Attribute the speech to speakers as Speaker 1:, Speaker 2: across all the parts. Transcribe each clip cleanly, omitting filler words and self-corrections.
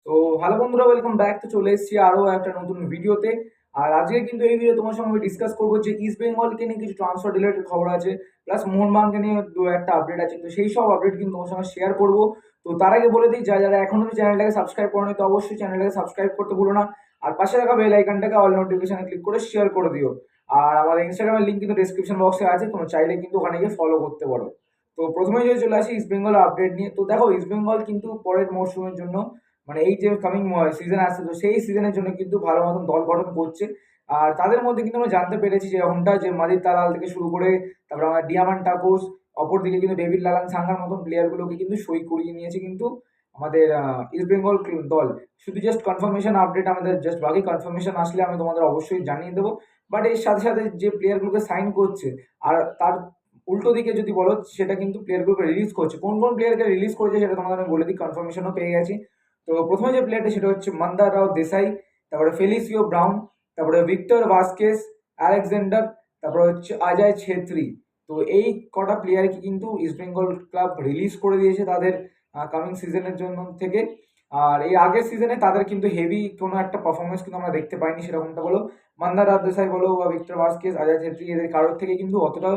Speaker 1: তো হ্যালো বন্ধুরা, welcome back. তো চলে এসেছি আরো একটা নতুন ভিডিওতে। আর আজকে কিন্তু এই ভিডিও তোমার সঙ্গে ডিসকাস করবো যে ইস্ট বেঙ্গলকে নিয়ে কিছু ট্রান্সফার রিলেটেড খবর আছে, প্লাস মোহনবাগানকে নিয়ে দু একটা আপডেট আছে। তো সেই সব আপডেট কিন্তু তোমার সঙ্গে শেয়ার করবো। তো তার আগে বলে দিই, যারা এখনো চ্যানেলটাকে সাবস্ক্রাইব করোনি তো অবশ্যই চ্যানেলটাকে সাবস্ক্রাইব করতে ভুলো না। আর পাশে থাকা বেল আইকনটাকে অল নোটিফিকেশনে ক্লিক করে শেয়ার করে দিও। আর আমাদের ইনস্টাগ্রামের লিঙ্ক কিন্তু ডেসক্রিপশন বক্সে আছে, তোমরা চাইলে কিন্তু ওখানে গিয়ে ফলো করতে পারো। তো প্রথমে যদি চলে আসি ইস্ট বেঙ্গল আপডেট নিয়ে, তো দেখো ইস্ট বেঙ্গল কিন্তু পরের মরশুমের জন্য, মানে এই যে কামিং সিজন আসছে, তো সেই সিজনের জন্য কিন্তু ভালো মতন দল গঠন করছে। আর তাদের মধ্যে কিন্তু আমরা জানতে পেরেছি যে এরকমটা যে মাদির তালাল থেকে শুরু করে তারপরে আমার ডিয়ামান টাকুস, অপরদিকে কিন্তু ডেভিড লালান সাঙ্গার মতন প্লেয়ারগুলোকে কিন্তু সই করিয়ে নিয়েছে কিন্তু আমাদের ইস্ট বেঙ্গল দল। শুধু জাস্ট কনফার্মেশন আপডেট আমাদের, জাস্ট বাকি কনফার্মেশন আসলে আমি তোমাদের অবশ্যই জানিয়ে দেবো। বাট এর সাথে সাথে যে প্লেয়ারগুলোকে সাইন করছে, আর তার উল্টো দিকে যদি বলো সেটা কিন্তু প্লেয়ারগুলোকে রিলিজ করছে। কোন কোন প্লেয়ারকে রিলিজ করেছে সেটা তোমাদের আমি বলে দিই, কনফার্মেশনও পেয়ে গেছি। তো প্রথমে যে প্লেয়ারটা সেটা হচ্ছে মন্দার রাও দেসাই, তারপরে ফেলিসিও ব্রাউন, তারপরে ভিক্টর ভাস্কেস, আলেকজান্ডার, তারপরে হচ্ছে অজয় ছেত্রী। তো এই কটা প্লেয়ারকে কিন্তু ইস্ট বেঙ্গল ক্লাব রিলিজ করে দিয়েছে তাদের কামিং সিজনের জন্য থেকে। আর এই আগের সিজনে তাদের কিন্তু হেভি কোনো একটা পারফরমেন্স কিন্তু আমরা দেখতে পাইনি সেরকমটা বলো। মন্দার রাও দেসাই বলো বা ভিক্টর ভাস্কেস, অজয় ছেত্রী, এদের কারোর থেকে কিন্তু অতটা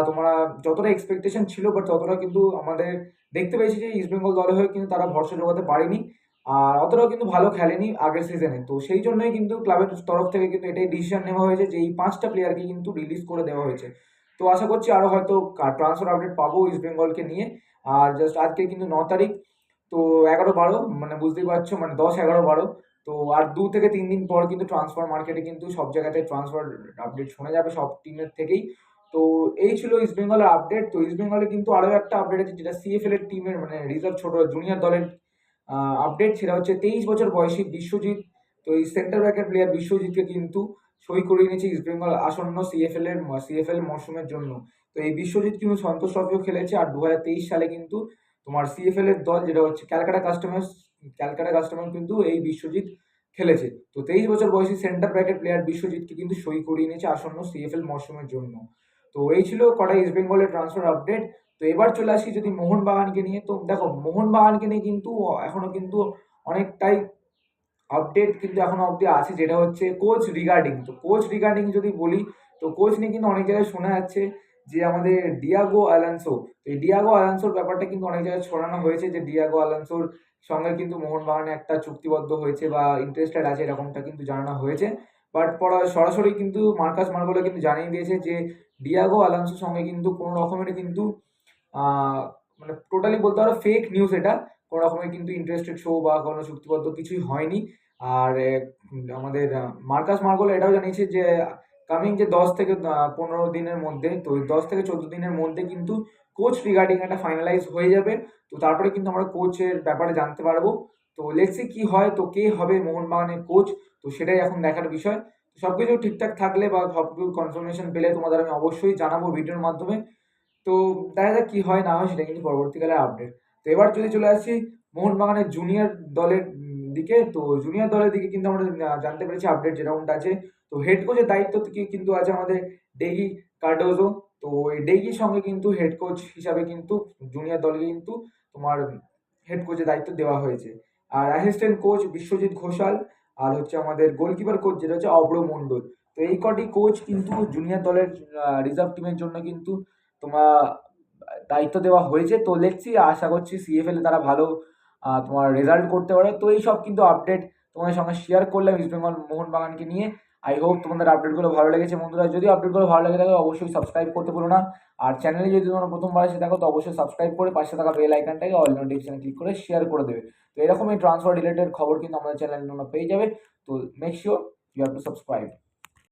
Speaker 1: তোমরা যতটা এক্সপেকটেশন ছিল, বাট ততটা কিন্তু আমাদের দেখতে পেয়েছি যে ইস্ট বেঙ্গল দলে হয়ে কিন্তু তারা ভরসা জোগাতে পারেনি। আর অতটাও কিন্তু ভালো খেলেনি আগের সিজনে। তো সেই জন্যই কিন্তু ক্লাবের তরফ থেকে কিন্তু এটাই ডিসিশন নেওয়া হয়েছে যে এই 5টা প্লেয়ারকে কিন্তু রিলিজ করে দেওয়া হয়েছে। তো আশা করছি আরও হয়তো ট্রান্সফার আপডেট পাবো ইস্ট বেঙ্গলকে নিয়ে। আর জাস্ট আজকে কিন্তু 9 তারিখ, তো 11-12, মানে বুঝতেই পারছো, মানে 10-11-12। তো আর 2 থেকে 3 দিন পর কিন্তু ট্রান্সফার মার্কেটে কিন্তু সব জায়গাতে ট্রান্সফার আপডেট শোনা যাবে সব টিমের থেকেই। তো এই ছিল ইস্ট বেঙ্গলের আপডেট। তো ইস্ট বেঙ্গলে কিন্তু আরও একটা আপডেট আছে, যেটা সিএফএল এর টিমের মানে রিজার্ভ ছোট জুনিয়র দলের আপডেট। সেটা হচ্ছে 23 বছর বয়সী বিশ্বজিৎ। তো এই সেন্টার ব্যাকের প্লেয়ার বিশ্বজিৎকে কিন্তু সই করিয়ে নিয়েছে ইস্ট বেঙ্গল আসন্ন সিএফএল মরশুমের জন্য। তো এই বিশ্বজিৎ কিন্তু সন্তোষ ট্রফিও খেলেছে। আর 2023 সালে কিন্তু তোমার সিএফএল এর দল যেটা হচ্ছে ক্যালকাটা কাস্টমার কিন্তু এই বিশ্বজিৎ খেলেছে। তো 23 বছর বয়সী সেন্টার ব্যাকের প্লেয়ার বিশ্বজিৎকে কিন্তু সই করিয়ে নিয়েছে আসন্ন সিএফএল মরশুমের জন্য। তো এই ছিল কটা ইস্ট বেঙ্গলের ট্রান্সফার আপডেট। তো এবার চলে আসি যদি মোহনবাগানকে নিয়ে, তো দেখো মোহনবাগানকে নিয়ে কিন্তু এখনো কিন্তু অনেকটাই আপডেট কিন্তু এখনো অবধি আছে, যেটা হচ্ছে কোচ রিগার্ডিং। তো কোচ রিগার্ডিং যদি বলি, তো কোচ নিয়ে কিন্তু অনেক জায়গায় শোনা যাচ্ছে যে আমাদের ডিয়াগো আলানসো। তো এই ডিয়াগো আলানসোর ব্যাপারটা কিন্তু অনেক জায়গায় ছড়ানো হয়েছে যে ডিয়াগো আলানসোর সঙ্গে কিন্তু মোহনবাগানে একটা চুক্তিবদ্ধ হয়েছে বা ইন্টারেস্টেড আছে, এরকমটা কিন্তু জানানো হয়েছে। বাট সরাসরি কিন্তু মার্কাস মার্গোলা কিন্তু জানিয়ে দিয়েছে যে ডিয়াগো আলানসোর সঙ্গে কিন্তু কোনো রকমের কিন্তু মানে টোটালি বলতে পারো ফেক নিউজ এটা। কোনো রকমের কিন্তু ইন্টারেস্টেড শো বা কোনো চুক্তিবদ্ধ কিছুই হয়নি। আর আমাদের মার্কাস মার্গোলা এটাও জানিয়েছে যে কামিং যে 10 থেকে 15 দিনের মধ্যে, তো 10 থেকে 14 দিনের মধ্যে কিন্তু কোচ রিগার্ডিং একটা ফাইনালাইজ হয়ে যাবে। তো তারপরে কিন্তু আমরা কোচের ব্যাপারে জানতে পারবো। তো লেটস সি কি হয়, তো কে হবে মোহনবাগানের কোচ, তো সেটাই এখন দেখার বিষয়। সবকিছু ঠিকঠাক থাকলে বা সবকিছু কনফার্মেশন পেলে তোমাদের আমি অবশ্যই জানাবো ভিডিওর মাধ্যমে। তো দেখা যাক কি হয় না হয়, সেটা কিন্তু পরবর্তীকালে আপডেট। তো এবার যদি চলে আসি মোহনবাগানের জুনিয়র দলের দিকে, তো জুনিয়র দলের দিকে কিন্তু আমরা জানতে পেরেছি আপডেট যেরকমটা আছে। তো হেড কোচের দায়িত্ব থেকে কিন্তু আছে আমাদের ডেগি কার্ডোজো। তো এই ডেগির সঙ্গে কিন্তু হেড কোচ হিসাবে কিন্তু জুনিয়র দলকে কিন্তু তোমার হেড কোচের দায়িত্ব দেওয়া হয়েছে। আর অ্যাসিস্ট্যান্ট কোচ বিশ্বজিৎ ঘোষাল, আর হচ্ছে আমাদের গোলকিপার কোচ যেটা হচ্ছে অব্র মণ্ডল। তো এই কটি কোচ কিন্তু জুনিয়র দলের রিজার্ভ টিমের জন্য কিন্তু তোমার দায়িত্ব দেওয়া হয়েছে। তো লেটস সি, আশা করছি সিএফএল এ তারা ভালো তোমার রেজাল্ট করতে পারে। তো এইসব কিন্তু আপডেট তোমাদের সঙ্গে শেয়ার করলাম ইস্ট বেঙ্গল মোহনবাগানকে নিয়ে। আই হোপ তোমাদের আপডেটগুলো ভালো লেগেছে বন্ধুরা। যদি আপডেটগুলো ভালো লেগে থাকে অবশ্যই সাবস্ক্রাইব করতে ভুলো না। আর চ্যানেলে যদি তোমরা প্রথমবার এসে থাকো তো অবশ্যই সাবস্ক্রাইব করে পাশে থাকা বেল আইকনটাকে অল নোটিফিকেশন ক্লিক করে শেয়ার করে দেবে। তো এরকম এই ট্রান্সফার রিলেটেড খবর কিন্তু আমাদের চ্যানেলে তোমরা পেয়ে যাবে। তো make sure you have to subscribe.